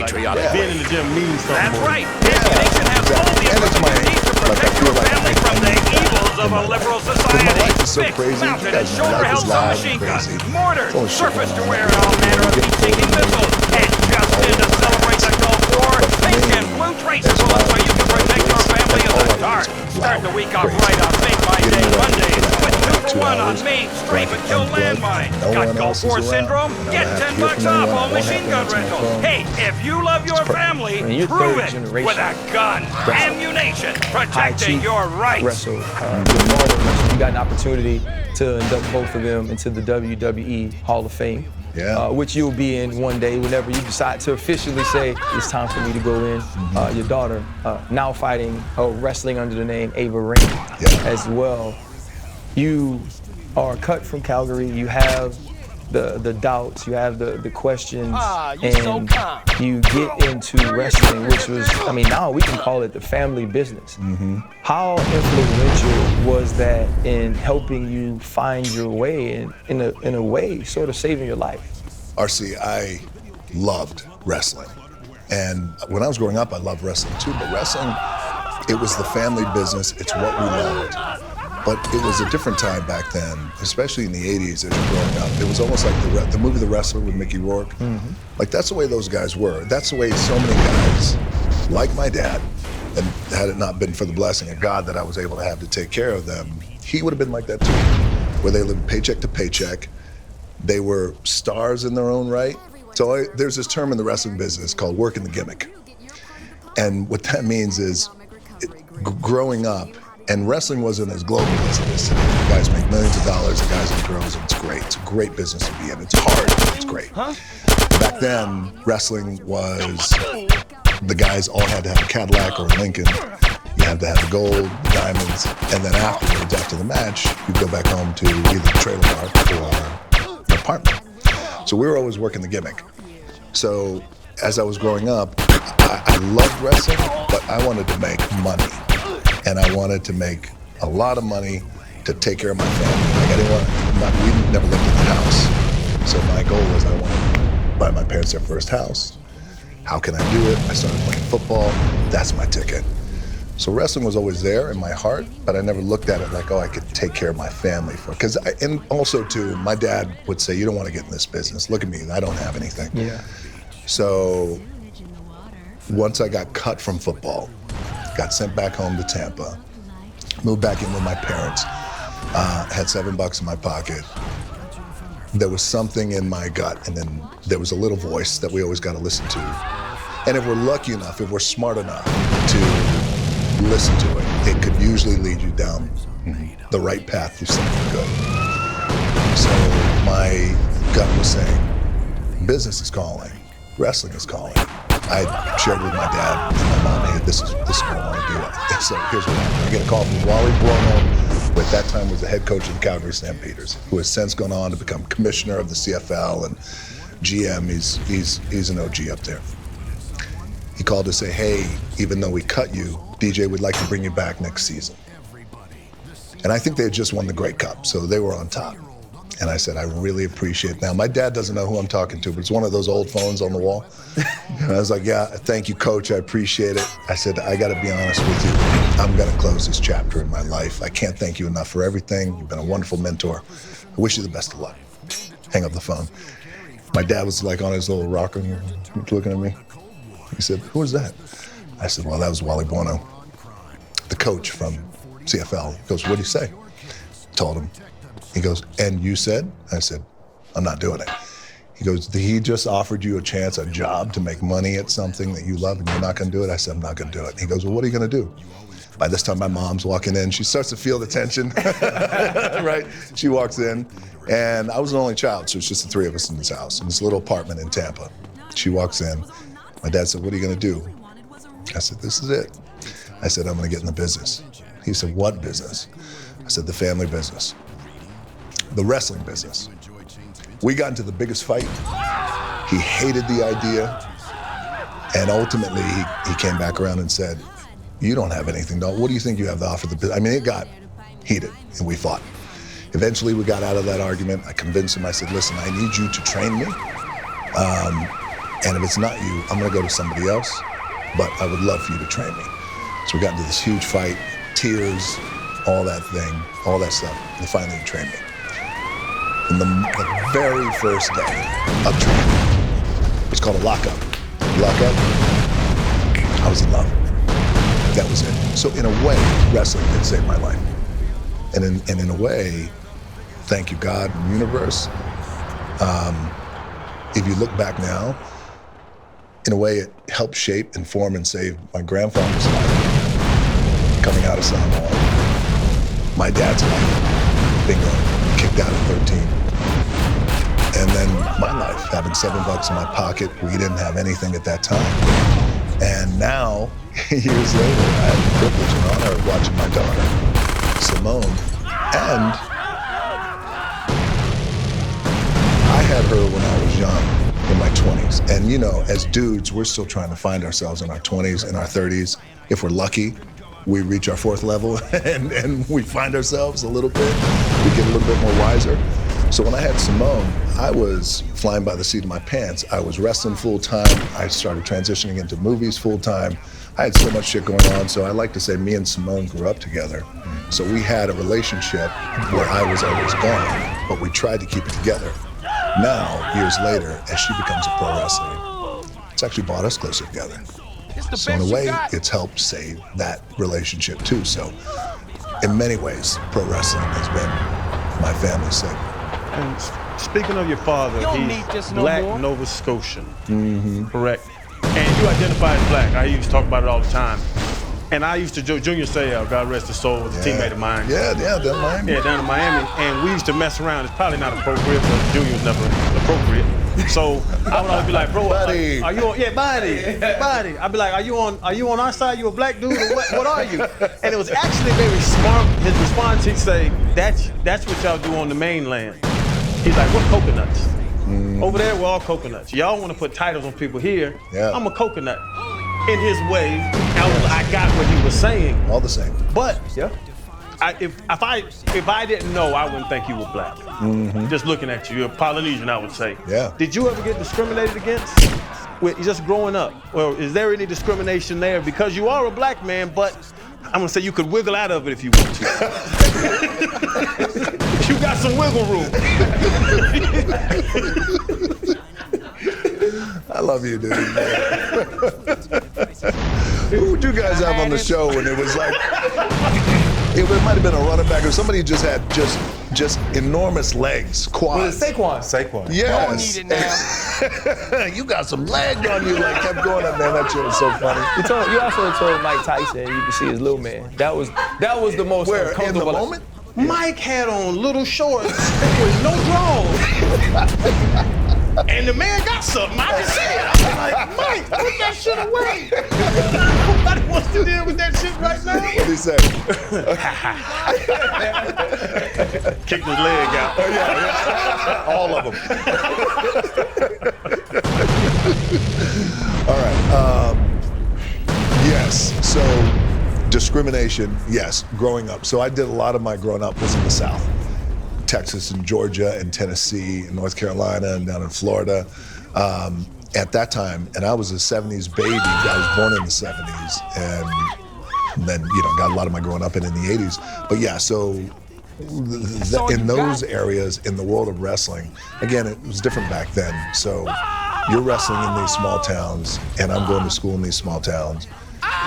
patriotic. Being in the gym means something. That's more. right. Ammunition has all the equipment you need to protect your family from the evils of a liberal society. My life is so Fixed, crazy. mounted, You and guys know my life is shoulder-held loud and submachine guns, crazy. mortars, It's all shit surface to going on. wear and all manner of heat-seeking missiles. And just in to celebrate the Gulf War, pink and blue tracer bullets where you can protect your family in the dark. Start the week off right on Make My Day Monday. Put 2 for 1 on Main Street and kill landmine. Got Gulf War syndrome? Get $10 off on machine gun rental. Hey, if you love your family, prove it with a gun. Ammunition, protecting your rights. Wrestle. Your father wrestled. You got an opportunity to induct both of them into the WWE Hall of Fame. Yeah. Which you'll be in one day whenever you decide to officially say it's time for me to go in. Your daughter now fighting, wrestling under the name Ava Rain as well. You are cut from Calgary. You have the doubts, you have the questions, and you get into wrestling, which was, I mean, now we can call it the family business. How influential was that in helping you find your way and in a way sort of saving your life? RC, I loved wrestling. And when I was growing up, I loved wrestling too, but wrestling, it was the family business, it's what we loved. But it was a different time back then, especially in the 80s as you're growing up. It was almost like the movie The Wrestler with Mickey Rourke. Like, that's the way those guys were. That's the way so many guys, like my dad, and had it not been for the blessing of God that I was able to have to take care of them, he would have been like that too, where they lived paycheck to paycheck. They were stars in their own right. So there's this term in the wrestling business called working the gimmick. And what that means is growing up, and wrestling wasn't as global as it is today. The guys make millions of dollars, the guys and girls, and it's great. It's a great business to be in. It's hard, but it's great. Back then, wrestling was, the guys all had to have a Cadillac or a Lincoln. You had to have the gold, the diamonds, and then afterwards, after the match, you'd go back home to either the trailer park or the apartment. So we were always working the gimmick. So as I was growing up, I loved wrestling, but I wanted to make money. And I wanted to make a lot of money to take care of my family. Like, I didn't want, we never lived in the house. So my goal was I wanted to buy my parents their first house. How can I do it? I started playing football. That's my ticket. So wrestling was always there in my heart, but I never looked at it like, oh, I could take care of my family. And also too, my dad would say, you don't want to get in this business. Look at me, I don't have anything. Yeah. So once I got cut from football, got sent back home to Tampa, moved back in with my parents, had $7 in my pocket. There was something in my gut, and then there was a little voice that we always got to listen to. And if we're lucky enough, if we're smart enough to listen to it, it could usually lead you down the right path to something good. So my gut was saying, business is calling, wrestling is calling. I shared with my dad and my mom, hey, this is what I want to do. So here's what happened. I get a call from Wally Vrahno, who at that time was the head coach of the Calgary Stampeders, who has since gone on to become commissioner of the CFL and GM. He's an OG up there. He called to say, hey, even though we cut you, DJ would like to bring you back next season. And I think they had just won the Grey Cup, so they were on top. And I said, I really appreciate it. Now, my dad doesn't know who I'm talking to, but it's one of those old phones on the wall. And I was like, yeah, thank you, coach, I appreciate it. I said, I gotta be honest with you, I'm gonna close this chapter in my life. I can't thank you enough for everything. You've been a wonderful mentor. I wish you the best of luck. Hang up the phone. My dad was like on his little rocker, looking at me. He said, who was that? I said, well, that was Wally Vrahno, the coach from CFL. He goes, what'd he say? Told him. He goes, and you said? I said, I'm not doing it. He goes, he just offered you a chance, a job to make money at something that you love and you're not gonna do it? I said, I'm not gonna do it. He goes, well, what are you gonna do? By this time, my mom's walking in. She starts to feel the tension, right? She walks in, and I was an only child, so it's just the three of us in this house, in this little apartment in Tampa. She walks in. My dad said, what are you gonna do? I said, this is it. I said, I'm gonna get in the business. He said, what business? I said, the family business. The wrestling business. We got into the biggest fight. He hated the idea. And ultimately, he came back around and said, you don't have anything, dog. What do you think you have to offer the business? I mean, it got heated and we fought. Eventually, we got out of that argument. I convinced him, I said, listen, I need you to train me. And if it's not you, I'm gonna go to somebody else, but I would love for you to train me. So we got into this huge fight, tears, all that stuff. They finally trained me. And the very first day of training, it's called a lockup. Lockup, I was in love. That was it. So in a way, wrestling did save my life. And in a way, thank you, God and universe. If you look back now, in a way, it helped shape, inform, and save my grandfather's life. Coming out of Samoa, my dad's life, being kicked out at 13. And then my life, having $7 in my pocket, we didn't have anything at that time. And now, years later, I have the privilege and honor of watching my daughter, Simone, and I had her when I was young, in my 20s. And you know, as dudes, we're still trying to find ourselves in our 20s, in our 30s. If we're lucky, we reach our 4th level and we find ourselves a little bit, we get a little bit more wiser. So when I had Simone, I was flying by the seat of my pants. I was wrestling full time. I started transitioning into movies full time. I had so much shit going on. So I like to say me and Simone grew up together. So we had a relationship where I was always gone, but we tried to keep it together. Now, years later, as she becomes a pro wrestler, it's actually brought us closer together. So in a way, it's helped save that relationship too. So in many ways, pro wrestling has been my family's segment. And speaking of your father, he's black Nova Scotian, correct? And you identify as black. I used to talk about it all the time. And I used to, Junior Seau, God rest his soul, was a teammate of mine. Yeah, down in Miami. Yeah, down in Miami. And we used to mess around. It's probably not appropriate, but Junior was never appropriate. So I would always be like, bro, buddy. Are you on? Yeah, buddy. I'd be like, are you on our side? You a black dude or what are you? And it was actually very smart. His response, he'd say, that's what y'all do on the mainland. He's like, we're coconuts. Over there, we're all coconuts. Y'all want to put titles on people here. Yeah. I'm a coconut. In his way, I got what he was saying. All the same. But if I didn't know, I wouldn't think you were black. Just looking at you, you're Polynesian, I would say. Yeah. Did you ever get discriminated against with just growing up? Or is there any discrimination there? Because you are a black man, but I'm gonna say you could wiggle out of it if you want to. You got some wiggle room. I love you, dude. Who would you guys have on the show when it was like, it might have been a running back or somebody just had just enormous legs, quads. Was it Saquon? Yes. Don't need it now. You got some leg on you, like kept going up, man. That shit was so funny. You also told Mike Tyson you could see his little man. That was the most Where, in the uncomfortable moment? Mike had on little shorts with no drawers. And the man got something. I can see it. I'm like, Mike, put that shit away. Nobody wants to deal with that shit right now. What'd he say? Kicked his leg out. All of them. All right. Yes. So discrimination. Yes. Growing up. So I did a lot of my growing up was in the South. Texas and Georgia and Tennessee and North Carolina and down in Florida. At that time, and I was a 70s baby. I was born in the 70s and then, got a lot of my growing up in the 80s. But yeah, so in those areas, in the world of wrestling, again, it was different back then. So you're wrestling in these small towns and I'm going to school in these small towns,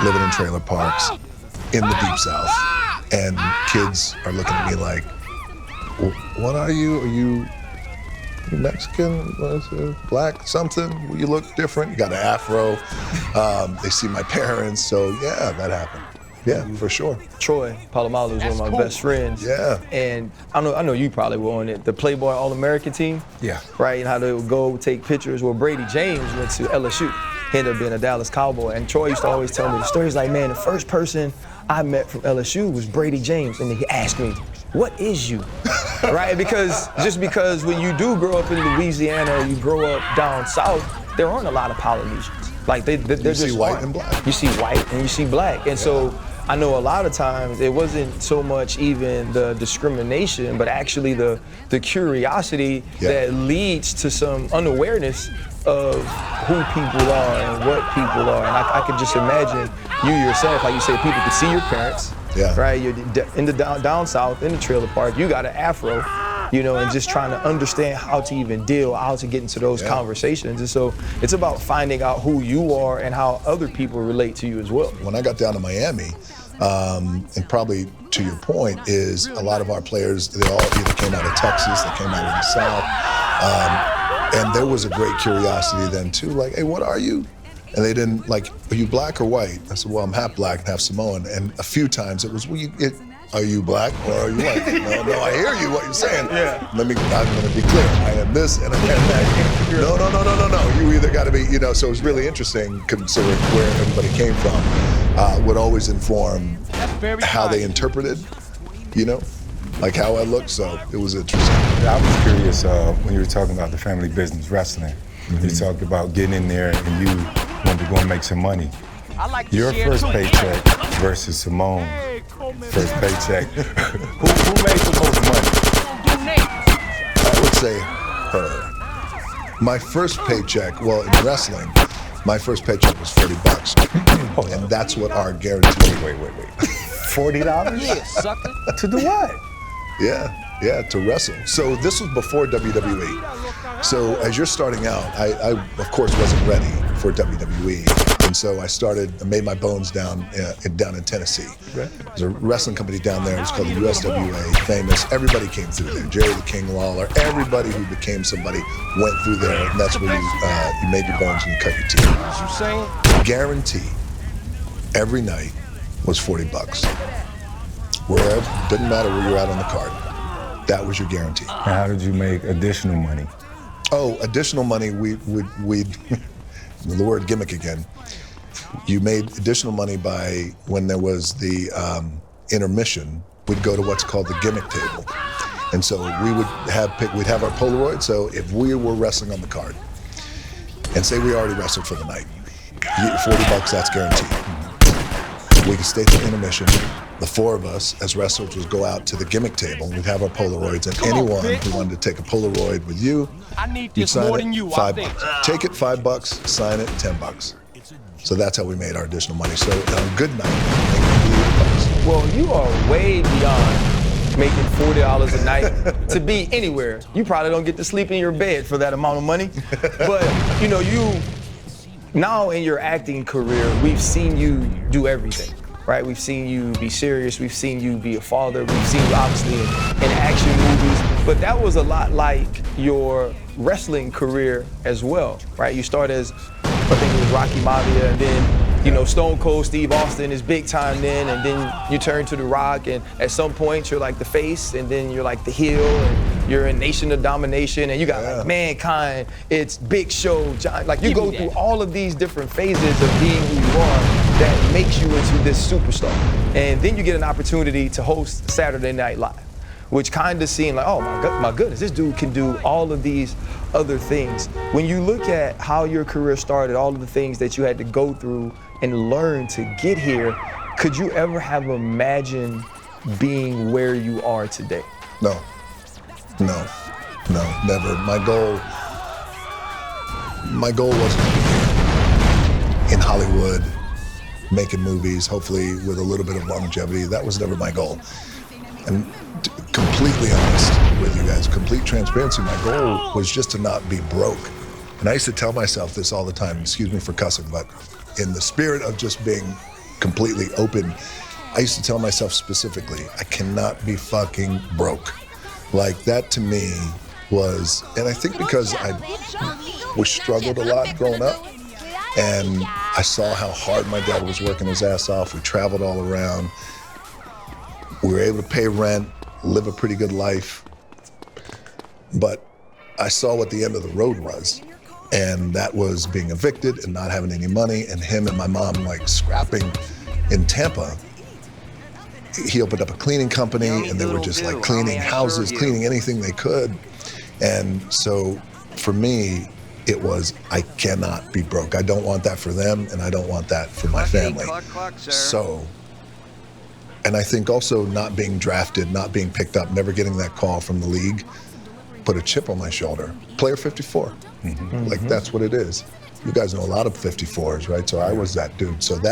living in trailer parks in the Deep South. And kids are looking at me like, what are you? Are you Mexican? Black? Something? You look different. You got an afro. They see my parents. So yeah, that happened. Yeah, for sure. Troy Polamalu is one of my best friends. Yeah. And I know you probably were on it. The Playboy All-American team. Yeah. Right, and how they would go take pictures. Well, Brady James went to LSU. He ended up being a Dallas Cowboy. And Troy used to always tell me the story. He's like, man, the first person I met from LSU was Brady James. And then he asked me, what is you? Right? Because when you do grow up in Louisiana or you grow up down south, there aren't a lot of Polynesians. Like they're just see white and black. You see white and you see black. And so I know a lot of times it wasn't so much even the discrimination, but actually the curiosity that leads to some unawareness of who people are and what people are. And I could just imagine you yourself, like you said, people could see your parents, right? You're in the down south, in the trailer park, you got an afro, you know, and just trying to understand how to even deal, how to get into those conversations. And so it's about finding out who you are and how other people relate to you as well. When I got down to Miami, and probably to your point, is a lot of our players, they all either came out of Texas, they came out of the South, and there was a great curiosity then too, like, hey, what are you? And they didn't, like, are you black or white? I said, well, I'm half black and half Samoan. And a few times it was, well, are you black or are you white? No, I hear you, what you're saying. I'm gonna be clear, I am this and I am that. No, you either gotta be, you know, so it was really interesting considering where everybody came from, would always inform how they interpreted, you know, like how I looked, so it was interesting. I was curious when you were talking about the family business, wrestling. You talked about getting in there and you wanted to go and make some money. Your first paycheck versus Simone first paycheck. who made the most money? I would say her. My first paycheck, well, in wrestling, my first paycheck was $40. And that's what our guarantee. Wait. $40? Yeah, sucker. To do what? Yeah, to wrestle. So this was before WWE. So as you're starting out, I of course wasn't ready for WWE. And so I made my bones down in Tennessee. There's a wrestling company down there, it was called the USWA, famous. Everybody came through there. Jerry the King Lawler, everybody who became somebody went through there, and that's where you made your bones and you cut your teeth. What you saying? Guarantee every night was $40. Wherever, didn't matter where you're at on the card. That was your guarantee. And how did you make additional money? Oh, additional money, we'd the word gimmick again. You made additional money by, when there was the intermission, we'd go to what's called the gimmick table. And so we'd have our Polaroid, so if we were wrestling on the card, and say we already wrestled for the night, $40, that's guaranteed. We could stay to intermission. The four of us as wrestlers would go out to the gimmick table. We'd have our Polaroids, and anyone who wanted to take a Polaroid with you, you'd sign it, $5. Take it, $5. Sign it, $10. So that's how we made our additional money. So on a good night, $8. Well, you are way beyond making $40 a night to be anywhere. You probably don't get to sleep in your bed for that amount of money. But you know, now in your acting career, we've seen you do everything. Right, we've seen you be serious, we've seen you be a father, we've seen you obviously in action movies, but that was a lot like your wrestling career as well, right? You started as, I think it was Rocky Maivia, and then, you know, Stone Cold Steve Austin is big time then, and then you turn to The Rock, and at some point you're like the face, and then you're like the heel, and you're in Nation of Domination, and you got like Mankind, it's Big Show, John, like you go through all of these different phases of being who you are that makes you into this superstar. And then you get an opportunity to host Saturday Night Live, which kind of seemed like, oh my goodness, this dude can do all of these other things. When you look at how your career started, all of the things that you had to go through and learn to get here, could you ever have imagined being where you are today? No, never. My goal wasn't to be here in Hollywood, making movies, hopefully with a little bit of longevity. That was never my goal. And completely honest with you guys, complete transparency, my goal was just to not be broke. And I used to tell myself this all the time, excuse me for cussing, but in the spirit of just being completely open, I used to tell myself specifically, I cannot be fucking broke. Like that to me was, and I think because I was struggled a lot growing up, and I saw how hard my dad was working his ass off. We traveled all around. We were able to pay rent, live a pretty good life. But I saw what the end of the road was. And that was being evicted and not having any money, and him and my mom like scrapping in Tampa. He opened up a cleaning company, and they were just like cleaning houses, cleaning anything they could. And so for me, it was, I cannot be broke. I don't want that for them, and I don't want that for my family. So, and I think also not being drafted, not being picked up, never getting that call from the league, put a chip on my shoulder. Player 54. Like, that's what it is. You guys know a lot of 54s, right? So I was that dude. So that